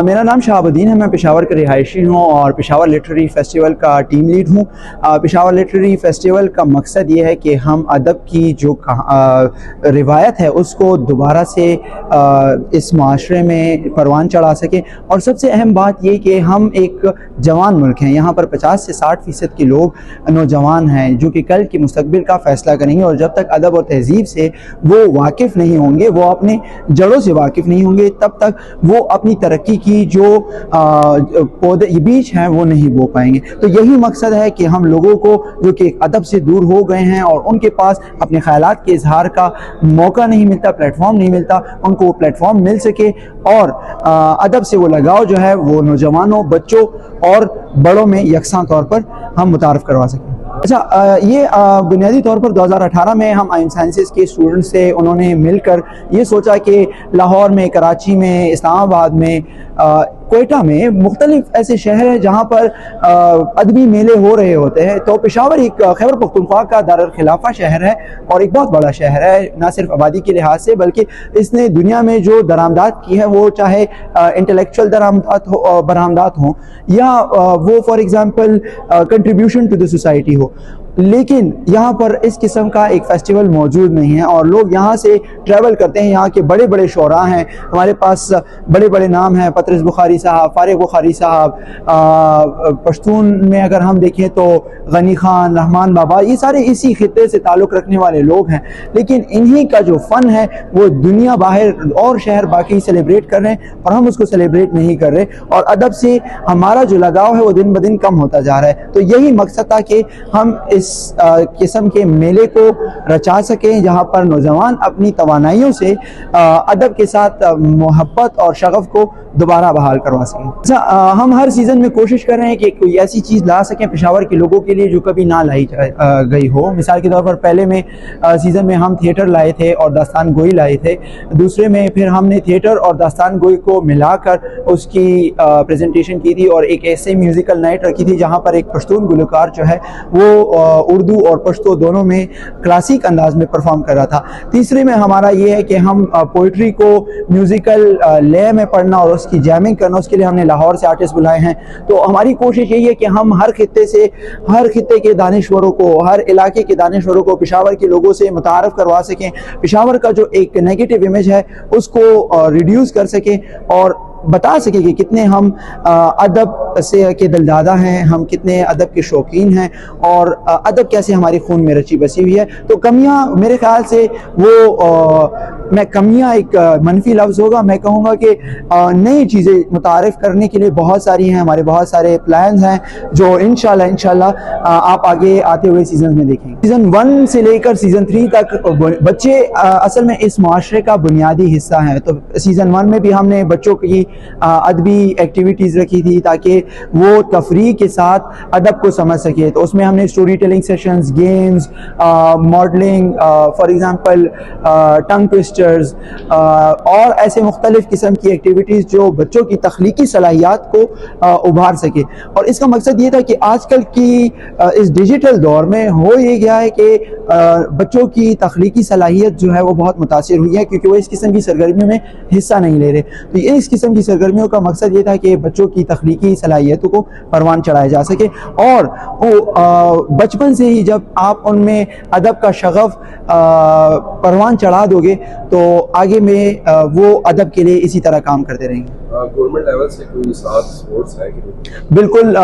मेरा नाम शहाबुद्दीन है। मैं पेशावर का रिहायशी हूँ और पेशावर लिटरेरी फेस्टिवल का टीम लीड हूँ। पेशावर लिटरेरी फेस्टिवल का मकसद ये है कि हम अदब की जो रिवायत है उसको दोबारा से इस माशरे में परवान चढ़ा सकें। और सबसे अहम बात ये कि हम एक जवान मुल्क हैं। यहाँ पर 50 से 60% के लोग नौजवान हैं जो कि कल के मुस्तकबिल का फ़ैसला करेंगे। और जब तक अदब और तहज़ीब से वो वाकिफ़ नहीं होंगे, वो अपने जड़ों से वाकिफ़ नहीं होंगे, तब तक वो अपनी तरक्की की जो पौधे बीज हैं वो नहीं बो पाएंगे। तो यही मकसद है कि हम लोगों को जो कि अदब से दूर हो गए हैं और उनके पास अपने ख्यालात के इजहार का मौका नहीं मिलता, प्लेटफॉर्म नहीं मिलता, उनको वो प्लेटफॉर्म मिल सके और अदब से वो लगाव जो है वो नौजवानों, बच्चों और बड़ों में यकसां तौर पर हम मुतारफ़ करवा सकें। अच्छा, ये बुनियादी तौर पर 2018 में हम आइम साइंसेस के स्टूडेंट्स से उन्होंने मिलकर ये सोचा कि लाहौर में, कराची में, इस्लामाबाद में, कोयटा में मुख्तलिफ ऐसे शहर हैं जहाँ पर अदबी मेले हो रहे होते हैं। तो पेशावर एक खैबर पख्तूनख्वा का दारुल खिलाफा शहर है और एक बहुत बड़ा शहर है, ना सिर्फ आबादी के लिहाज से बल्कि इसने दुनिया में जो दरामदात की है वो चाहे इंटेलेक्चुअल बरामदात हों या वो for example contribution to the society हो, लेकिन यहाँ पर इस किस्म का एक फेस्टिवल मौजूद नहीं है। और लोग यहाँ से ट्रैवल करते हैं, यहाँ के बड़े बड़े शोरा हैं, हमारे पास बड़े बड़े नाम हैं, पतरस बुखारी साहब, फारिग बुखारी साहब, पश्तून में अगर हम देखें तो गनी खान, रहमान बाबा, ये सारे इसी खित्ते से ताल्लुक़ रखने वाले लोग हैं। लेकिन इन्हीं का जो फ़न है वो दुनिया बाहर और शहर बाकी सेलिब्रेट कर रहे हैं और हम उसको सेलिब्रेट नहीं कर रहे। और अदब से हमारा जो लगाव है वो दिन ब दिन कम होता जा रहा है। तो यही मकसद था कि हम इस किस्म के मेले को रचा सकें जहाँ पर नौजवान अपनी तवानाइयों से अदब के साथ मोहब्बत और शगफ को दोबारा बहाल करवा सकें। अच्छा, हम हर सीज़न में कोशिश कर रहे हैं कि कोई ऐसी चीज़ ला सकें पेशावर के लोगों के लिए जो कभी ना लाई गई हो। मिसाल के तौर पर पहले में सीज़न में हम थिएटर लाए थे और दास्तान गोई लाए थे। दूसरे में फिर हमने थिएटर और दास्तान गोई को मिलाकर उसकी प्रेजेंटेशन की थी और एक ऐसे म्यूज़िकल नाइट रखी थी जहाँ पर एक पश्तून गुलकार जो है वो उर्दू और पश्तो दोनों में क्लासिक अंदाज में परफॉर्म कर रहा था। तीसरे में हमारा ये है कि हम पोइट्री को म्यूज़िकल लय में पढ़ना और उसकी जैमिंग करना, उसके लिए हमने लाहौर से आर्टिस्ट बुलाए हैं। तो हमारी कोशिश यही है कि हम हर खित्ते के दानिश्वरों को, हर इलाके के दानिश्वरों को पेशावर के लोगों से मुतारफ़ करवा सकें, पेशावर का जो एक नेगेटिव इमेज है उसको रिड्यूस कर सकें और बता सके कि कितने हम अदब से के दिलदादा हैं, हम कितने अदब के शौकीन हैं और अदब कैसे हमारे खून में रची बसी हुई है। तो कमियां, मेरे ख्याल से वो मैं कमियां एक मनफी लफ्ज़ होगा, मैं कहूँगा कि नई चीज़ें मुतारिफ़ करने के लिए बहुत सारी हैं, हमारे बहुत सारे प्लान्स हैं जो इंशाल्लाह आप आगे आते हुए सीजन में देखेंगे। सीज़न 1 से लेकर सीज़न 3 तक बच्चे असल में इस माशरे का बुनियादी हिस्सा हैं। तो सीज़न 1 में भी हमने बच्चों की अदबी एक्टिविटीज़ रखी थी ताकि वो तफरीह के साथ अदब को समझ सके। तो उसमें हमने story telling sessions, games, modelling, for example tongue twisters और ऐसे मुख्तलिफ़ किस्म की एक्टिविटीज़ जो बच्चों की तख्लीकी सलाहियत को उभार सके। और इसका मकसद ये था कि आजकल की इस डिजिटल दौर में हो ये गया है कि बच्चों की तख्लीकी सलाहियत जो है वो बहुत मुतासिर हुई है क्योंकि वो इस किस्म की सरगर्मियों में हिस्सा नहीं ले रहे। तो ये इस किस्म की सरगर्मियों का मकसद ये था कि बच्चों की तख्लीकी सलाहियतों को परवान चढ़ाया जा सके और वो बचपन से ही जब आप उनमें अदब का शगफ परवान चढ़ा दोगे तो आगे में वो अदब के लिए इसी तरह काम करते रहेंगे। गवर्नमेंट लेवल से कोई साथ सपोर्ट्स है कि नहीं? बिल्कुल,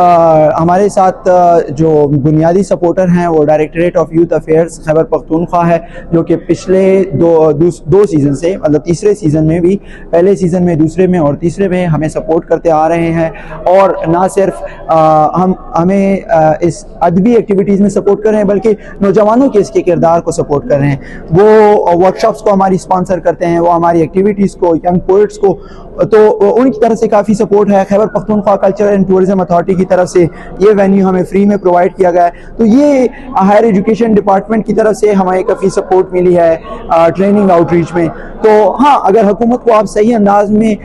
हमारे साथ जो बुनियादी सपोर्टर हैं वो directorate of youth affairs Khyber Pakhtunkhwa है जो कि पिछले दो सीज़न से, मतलब तीसरे सीज़न में भी, पहले सीज़न में, दूसरे में और तीसरे में हमें सपोर्ट करते आ रहे हैं। और ना सिर्फ हमें इस अदबी एक्टिविटीज़ में सपोर्ट कर रहे हैं बल्कि नौजवानों के इसके किरदार को सपोर्ट कर रहे हैं। वो वर्कशॉप्स को हमारी स्पॉन्सर करते हैं, वो हमारी एक्टिविटीज़ को, यंग पोइट्स को, तो उनकी तरफ से काफ़ी सपोर्ट है। Khyber Pakhtunkhwa culture and tourism authority की तरफ से ये वेन्यू हमें फ्री में प्रोवाइड किया गया है। तो ये हायर एजुकेशन डिपार्टमेंट की तरफ से हमें काफ़ी सपोर्ट मिली है ट्रेनिंग आउटरीच में। तो हाँ, अगर हुकूमत को आप सही अंदाज में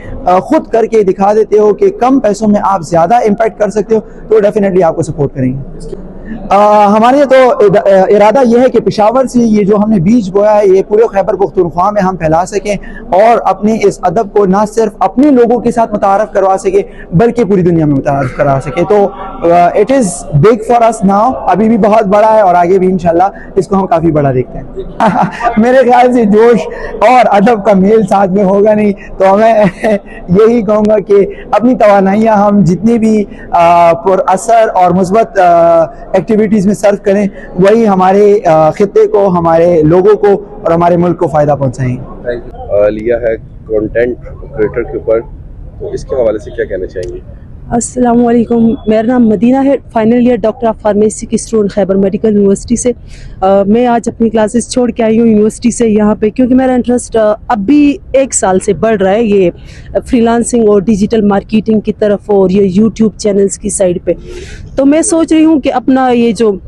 खुद करके दिखा देते हो कि कम पैसों में आप ज़्यादा इम्पैक्ट कर सकते हो तो डेफिनेटली आपको सपोर्ट करेंगे। हमारे तो इरादा ये है कि पेशावर से ये जो हमने बीज बोया है ये पूरे खैबर पख्तूनख्वा में हम फैला सकें और अपने इस अदब को ना सिर्फ अपने लोगों के साथ मुतारफ़ करवा सके बल्कि पूरी दुनिया में मुतारफ़ करा सके। तो it is big for us now, अभी भी बहुत बड़ा है और आगे भी इंशाल्लाह इसको हम काफ़ी बड़ा देखते हैं। मेरे ख्याल से जोश और अदब का मेल साथ में होगा नहीं, तो मैं यही कहूँगा कि अपनी तवानाइयाँ हम जितनी भी पुरअसर और मुस्बत एक्टिविटीज़ में सर्व करें वही हमारे खित्ते को, हमारे लोगों को और हमारे मुल्क को फ़ायदा पहुँचाएंगे। लिया है कंटेंट क्रिएटर के ऊपर, तो इसके हवाले से क्या कहना चाहेंगे? अस्सलाम वालेकुम, मेरा नाम मदीना है, final year doctor of pharmacy की स्टूडेंट खैबर मेडिकल यूनिवर्सिटी से। मैं आज अपनी क्लासेस छोड़ के आई हूँ यूनिवर्सिटी से यहाँ पे, क्योंकि मेरा इंटरेस्ट अब भी 1 साल से बढ़ रहा है ये फ्रीलांसिंग और डिजिटल मार्केटिंग की तरफ और ये यूट्यूब चैनल्स की साइड पे। तो मैं सोच रही हूँ कि अपना ये जो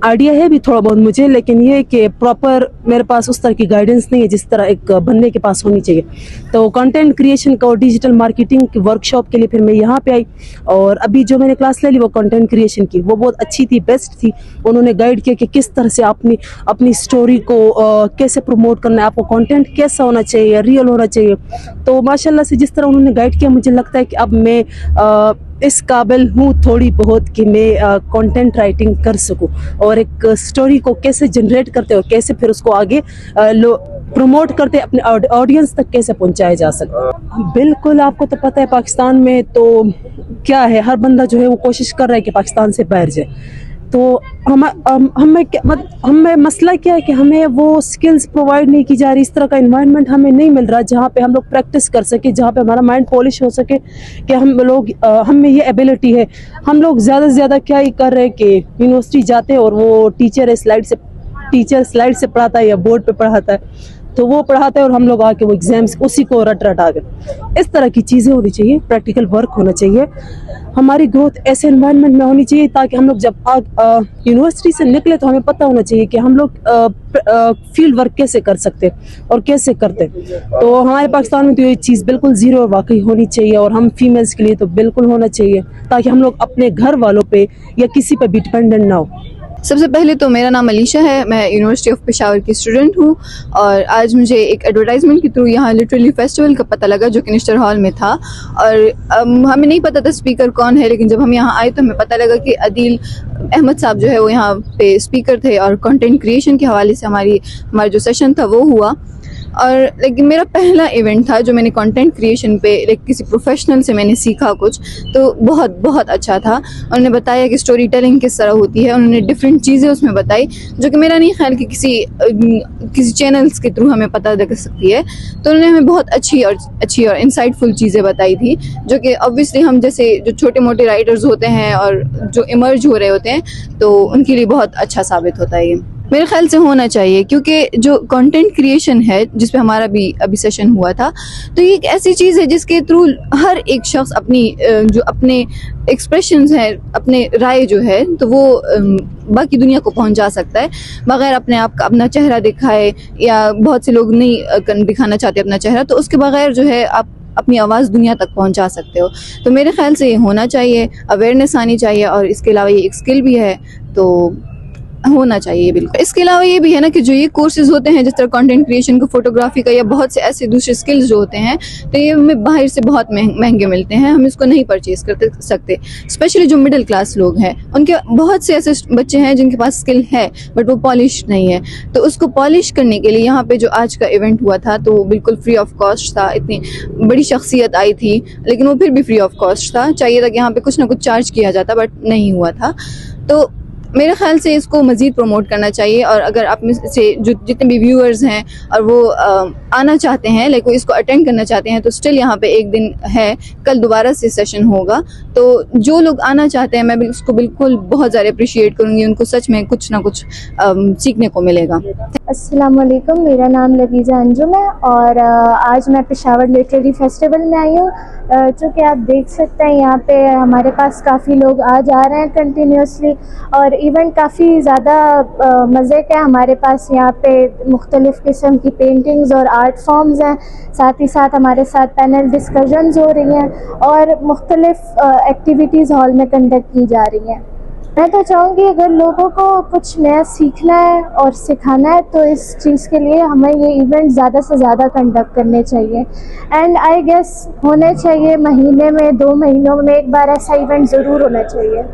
आइडिया है भी थोड़ा बहुत मुझे, लेकिन ये कि प्रॉपर मेरे पास उस तरह की गाइडेंस नहीं है जिस तरह एक बंदे के पास होनी चाहिए। तो कंटेंट क्रिएशन का और डिजिटल मार्केटिंग की वर्कशॉप के लिए फिर मैं यहाँ पे आई और अभी जो मैंने क्लास ले ली वो कंटेंट क्रिएशन की, वो बहुत अच्छी थी, बेस्ट थी। उन्होंने गाइड किया कि किस तरह से अपनी स्टोरी को कैसे प्रमोट करना है, आपको कंटेंट कैसा होना चाहिए, रियल होना चाहिए। तो माशाल्लाह से जिस तरह उन्होंने गाइड किया, मुझे लगता है कि अब मैं इस काबिल हूँ थोड़ी बहुत कि मैं कंटेंट राइटिंग कर सकूँ और एक स्टोरी को कैसे जनरेट करते और कैसे फिर उसको आगे प्रमोट करते अपने ऑडियंस तक कैसे पहुँचाया जा सकता। बिल्कुल, आपको तो पता है पाकिस्तान में तो क्या है, हर बंदा जो है वो कोशिश कर रहा है कि पाकिस्तान से बाहर जाए। तो हमें मसला क्या है कि हमें वो स्किल्स प्रोवाइड नहीं की जा रही, इस तरह का एनवायरनमेंट हमें नहीं मिल रहा जहाँ पे हम लोग प्रैक्टिस कर सके, जहाँ पे हमारा माइंड पॉलिश हो सके कि हम में ये एबिलिटी है। हम लोग ज़्यादा से ज़्यादा क्या ही कर रहे हैं कि यूनिवर्सिटी जाते हैं और वो टीचर स्लाइड से पढ़ाता है या बोर्ड पे पढ़ाता है, तो वो पढ़ाता है और हम लोग आके वो एग्जाम्स उसी को रट आ गए। इस तरह की चीज़ें होनी चाहिए, प्रैक्टिकल वर्क होना चाहिए। हमारी ग्रोथ ऐसे एनवायरनमेंट में होनी चाहिए ताकि हम लोग जब यूनिवर्सिटी से निकले तो हमें पता होना चाहिए कि हम लोग फील्ड वर्क कैसे कर सकते और कैसे करते। तो हमारे पाकिस्तान में तो ये चीज़ बिल्कुल ज़ीरो और वाकई होनी चाहिए और हम फीमेल्स के लिए तो बिल्कुल होना चाहिए ताकि हम लोग अपने घर वालों पे या किसी पे भी डिपेंडेंट ना हो। सबसे पहले तो मेरा नाम अलीशा है, मैं यूनिवर्सिटी ऑफ पेशावर की स्टूडेंट हूँ और आज मुझे एक एडवर्टाइजमेंट के थ्रू यहाँ लिटरली फेस्टिवल का पता लगा जो कि निश्तर हॉल में था। और हमें नहीं पता था स्पीकर कौन है, लेकिन जब हम यहाँ आए तो हमें पता लगा कि अदील अहमद साहब जो है वो यहाँ पे स्पीकर थे और कंटेंट क्रिएशन के हवाले से हमारा जो सेशन था वो हुआ। और लेकिन मेरा पहला इवेंट था जो मैंने कंटेंट क्रिएशन पे किसी प्रोफेशनल से मैंने सीखा कुछ, तो बहुत बहुत अच्छा था। उन्होंने बताया कि स्टोरी टेलिंग किस तरह होती है, उन्होंने डिफरेंट चीज़ें उसमें बताई जो कि मेरा नहीं ख्याल कि किसी चैनल्स के थ्रू हमें पता लग सकती है। तो उन्होंने हमें बहुत अच्छी और इंसाइटफुल चीज़ें बताई थी जो कि ऑब्वियसली हम जैसे जो छोटे मोटे राइटर्स होते हैं और जो इमर्ज हो रहे होते हैं तो उनके लिए बहुत अच्छा साबित होता है ये। मेरे ख्याल से होना चाहिए, क्योंकि जो कंटेंट क्रिएशन है जिस पे हमारा भी अभी सेशन हुआ था, तो ये एक ऐसी चीज़ है जिसके थ्रू हर एक शख्स अपने एक्सप्रेशंस हैं, अपने राय जो है तो वो बाकी दुनिया को पहुंचा सकता है बगैर अपने आप का अपना चेहरा दिखाए, या बहुत से लोग नहीं दिखाना चाहते अपना चेहरा, तो उसके बगैर जो है आप अपनी आवाज़ दुनिया तक पहुंचा सकते हो। तो मेरे ख्याल से ये होना चाहिए, अवेयरनेस आनी चाहिए और इसके अलावा ये एक स्किल भी है तो होना चाहिए बिल्कुल। इसके अलावा ये भी है ना कि जो ये कोर्सेज होते हैं जिस तरह कंटेंट क्रिएशन का, फोटोग्राफी का या बहुत से ऐसे दूसरे स्किल्स जो होते हैं, तो ये हमें बाहर से बहुत महंगे मिलते हैं, हम इसको नहीं परचेज कर सकते। स्पेशली जो मिडिल क्लास लोग हैं उनके बहुत से ऐसे बच्चे हैं जिनके पास स्किल है बट वो पॉलिश नहीं है, तो उसको पॉलिश करने के लिए यहाँ पे जो आज का इवेंट हुआ था तो बिल्कुल फ्री ऑफ कॉस्ट था। इतनी बड़ी शख्सियत आई थी लेकिन वो फिर भी फ्री ऑफ कॉस्ट था। चाहिए था कि यहाँ पे कुछ ना कुछ चार्ज किया जाता बट नहीं हुआ था। तो मेरे ख्याल से इसको मज़ीद प्रमोट करना चाहिए और अगर आप में से जो जितने भी व्यूअर्स हैं और वो आना चाहते हैं, लाइक वो इसको अटेंड करना चाहते हैं, तो स्टिल यहाँ पे एक दिन है, कल दोबारा से सेशन होगा। तो जो लोग आना चाहते हैं मैं उसको बिल्कुल बहुत ज़्यादा अप्रिशिएट करूँगी, उनको सच में कुछ ना कुछ सीखने को मिलेगा। अस्सलाम वालेकुम, मेरा नाम लवीज़ा अंजुम है और आज मैं पेशावर लिटरेरी फेस्टिवल में आई हूँ। चूँकि आप देख सकते हैं यहाँ पे हमारे पास काफ़ी लोग आ जा रहे हैं कंटिन्यूसली और इवेंट काफ़ी ज़्यादा मज़े का है। हमारे पास यहाँ पे मुख्तलिफ़ किस्म की पेंटिंग्स और आर्ट फॉर्म्स हैं, साथ ही साथ हमारे साथ पैनल डिस्कशंस हो रही हैं और मुख्तलिफ़ एक्टिविटीज़ हॉल में कंडक्ट की जा रही हैं। मैं तो चाहूँगी अगर लोगों को कुछ नया सीखना है और सिखाना है तो इस चीज़ के लिए हमें ये इवेंट ज़्यादा से ज़्यादा कंडक्ट करने चाहिए। एंड आई गेस होने चाहिए महीने में 2 महीनों में एक बार ऐसा इवेंट ज़रूर होना चाहिए।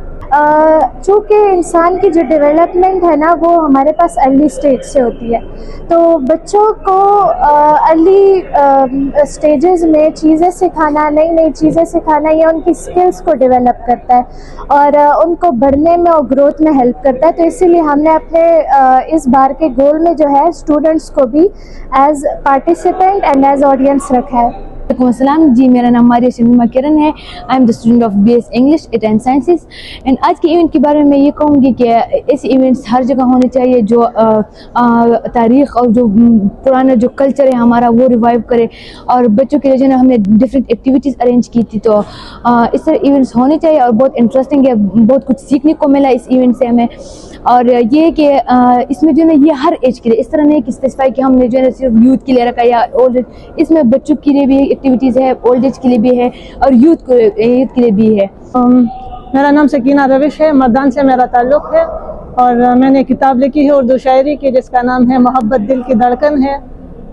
चूँकि इंसान की जो डेवलपमेंट है ना वो हमारे पास अर्ली स्टेज से होती है, तो बच्चों को अर्ली स्टेजेस में चीज़ें सिखाना, नई नई चीज़ें सिखाना, ये उनकी स्किल्स को डेवलप करता है और उनको बढ़ने में और ग्रोथ में हेल्प करता है। तो इसीलिए हमने अपने इस बार के गोल में जो है स्टूडेंट्स को भी as participant and as audience रखा है। अस्सलाम जी, मेरा नाम मारिया शमीमा किरण है। I am the student of BS English at and sciences. And आज के इवेंट के बारे में मैं ये कहूँगी कि ऐसे इवेंट्स हर जगह होने चाहिए जो तारीख़ और जो पुराना जो कल्चर है हमारा वो रिवाइव करे। और बच्चों के लिए जो है हमने डिफरेंट एक्टिविटीज़ अरेंज की थी, तो इस तरह इवेंट्स होने चाहिए और बहुत इंटरेस्टिंग है, बहुत कुछ सीखने को मिला इस इवेंट से हमें। और ये कि इसमें जो है ये हर एज के लिए, इस तरह नहीं कि स्पेसिफाई कि हमने जो है सिर्फ यूथ के लिए रखा या ओल्ड एज, इसमें बच्चों के लिए भी एक्टिविटीज़ है, ओल्ड एज के लिए भी है और यूथ के लिए भी है। मेरा नाम सकीना रविश है, मर्दान से मेरा ताल्लुक़ है और मैंने किताब लिखी है उर्दू शायरी की जिसका नाम है मोहब्बत दिल की धड़कन है।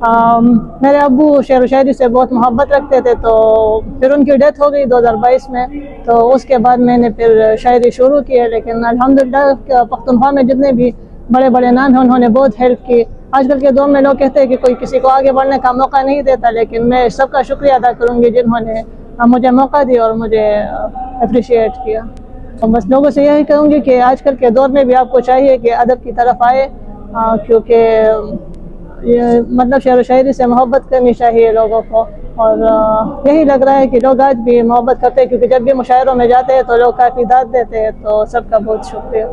मेरे अब्बू शेर व शायरी से बहुत मोहब्बत रखते थे, तो फिर उनकी डेथ हो गई 2022 में, तो उसके बाद मैंने फिर शायरी शुरू की है। लेकिन अल्हम्दुलिल्लाह पख्तूनख्वा में जितने भी बड़े बड़े नाम हैं उन्होंने बहुत हेल्प की। आजकल के दौर में लोग कहते हैं कि कोई किसी को आगे बढ़ने का मौका नहीं देता, लेकिन मैं सबका शुक्रिया अदा करूँगी जिन्होंने मुझे मौका दिया और मुझे अप्रिशिएट किया। तो बस लोगों से यही कहूँगी कि आजकल के दौर में भी आपको चाहिए कि अदब की तरफ आए, क्योंकि ये मतलब शेर व शायरी से मोहब्बत करनी चाहिए लोगों को। और यही लग रहा है कि लोग आज भी मोहब्बत करते हैं, क्योंकि जब भी मुशायरों में जाते हैं तो लोग काफ़ी दाद देते हैं। तो सबका बहुत शुक्रिया।